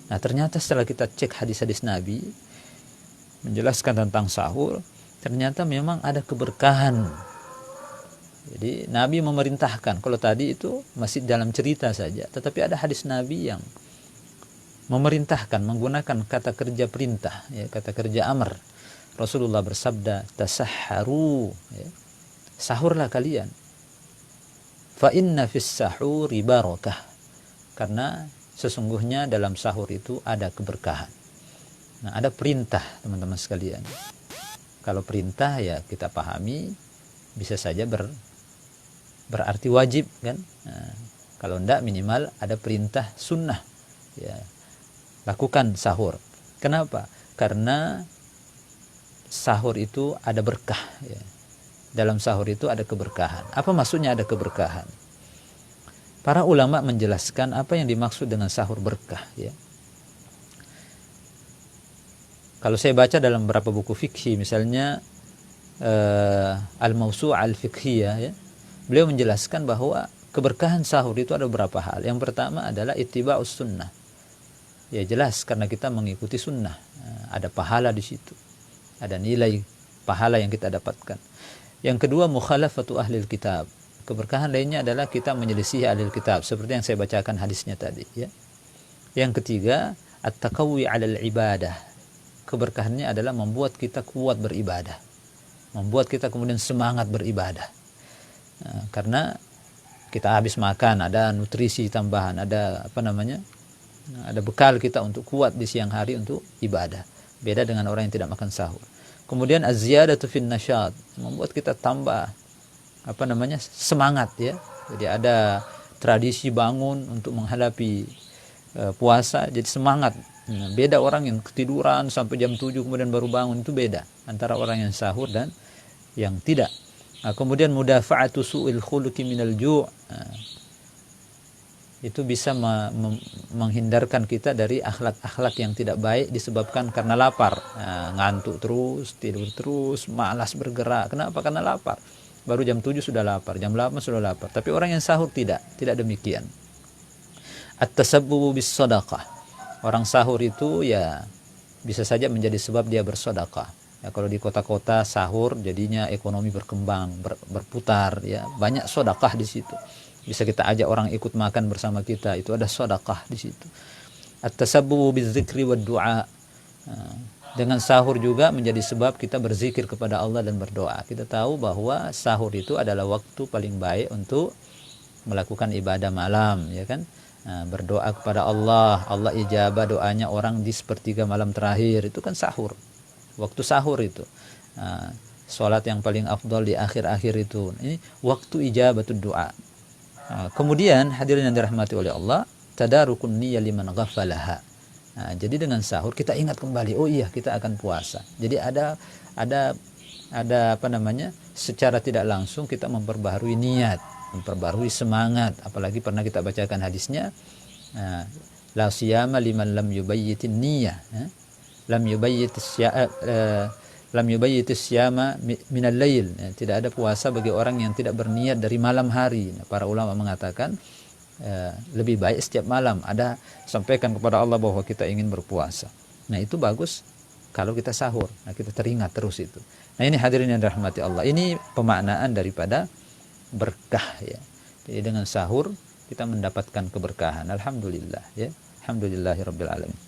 Nah, ternyata setelah kita cek hadis-hadis Nabi menjelaskan tentang sahur, ternyata memang ada keberkahan. Jadi Nabi memerintahkan. Kalau tadi itu masih dalam cerita saja, tetapi ada hadis Nabi yang memerintahkan menggunakan kata kerja perintah, ya, kata kerja amr. Rasulullah bersabda, tasahharu, ya, sahurlah kalian. Fa inna fis sahuri barakah, karena sesungguhnya dalam sahur itu ada keberkahan. Nah, ada perintah, teman-teman sekalian. Kalau perintah ya kita pahami bisa saja berarti wajib kan. Nah, kalau enggak minimal ada perintah sunnah, ya, lakukan sahur. Kenapa? Karena sahur itu ada berkah, ya. Dalam sahur itu ada keberkahan. Apa maksudnya ada keberkahan? Para ulama menjelaskan apa yang dimaksud dengan sahur berkah, ya. Kalau saya baca dalam beberapa buku fikih, misalnya Al-Mawsu' Al-Fiqhiyah, ya, beliau menjelaskan bahwa keberkahan sahur itu ada beberapa hal. Yang pertama adalah ittiba'us sunnah. Ya jelas karena kita mengikuti sunnah, ada pahala di situ, ada nilai pahala yang kita dapatkan. Yang kedua, mukhalafatu ahlil kitab. Keberkahan lainnya adalah kita menyelisih ahlil kitab, seperti yang saya bacakan hadisnya tadi, ya. Yang ketiga, at-taqawwi 'alal ibadah. Keberkahannya adalah membuat kita kuat beribadah, membuat kita kemudian semangat beribadah. Nah, karena kita habis makan, ada nutrisi tambahan, ada ada bekal kita untuk kuat di siang hari untuk ibadah. Beda dengan orang yang tidak makan sahur. Kemudian az-ziyadatu fin nasyat, membuat kita tambah semangat, ya. Jadi ada tradisi bangun untuk menghadapi puasa, jadi semangat. Nah, beda orang yang ketiduran sampai jam 7 kemudian baru bangun, itu beda antara orang yang sahur dan yang tidak. Nah, kemudian mudafa'atu su'il khuluqi minal ju'. Nah, itu bisa menghindarkan kita dari akhlak-akhlak yang tidak baik disebabkan karena lapar. Nah, ngantuk terus, tidur terus, malas bergerak. Kenapa? Karena lapar. Baru jam 7 sudah lapar, jam 8 sudah lapar. Tapi orang yang sahur tidak demikian. At-tasabbubu bis shadaqah. Orang sahur itu ya bisa saja menjadi sebab dia bersedekah. Ya, kalau di kota-kota sahur jadinya ekonomi berkembang, berputar, ya, banyak sedekah di situ. Bisa kita ajak orang ikut makan bersama kita, itu ada sedekah di situ. At-tasabbubu bizikri wad du'a. Dengan sahur juga menjadi sebab kita berzikir kepada Allah dan berdoa. Kita tahu bahwa sahur itu adalah waktu paling baik untuk melakukan ibadah malam, ya kan? Berdoa kepada Allah, Allah ijabah doanya orang di sepertiga malam terakhir, itu kan sahur, waktu sahur itu. Sholat yang paling afdal di akhir-akhir itu, ini waktu ijabatul doa. Kemudian hadirin yang dirahmati oleh Allah, tadarukun niyyah liman ghafalaha. Jadi dengan sahur kita ingat kembali, oh iya kita akan puasa. Jadi ada secara tidak langsung kita memperbaharui niat, memperbarui semangat. Apalagi pernah kita bacakan hadisnya, la siyama liman lam yubayyitin niyyah, lam yubayyitis siyama minal lail. Tidak ada puasa bagi orang yang tidak berniat dari malam hari. Para ulama mengatakan lebih baik setiap malam ada sampaikan kepada Allah bahwa kita ingin berpuasa. Nah, itu bagus kalau kita sahur. Nah, kita teringat terus itu. Nah, ini hadirin yang dirahmati Allah, ini pemaknaan daripada berkah, ya. Jadi dengan sahur kita mendapatkan keberkahan. Alhamdulillah, ya. Alhamdulillahirabbil alamin.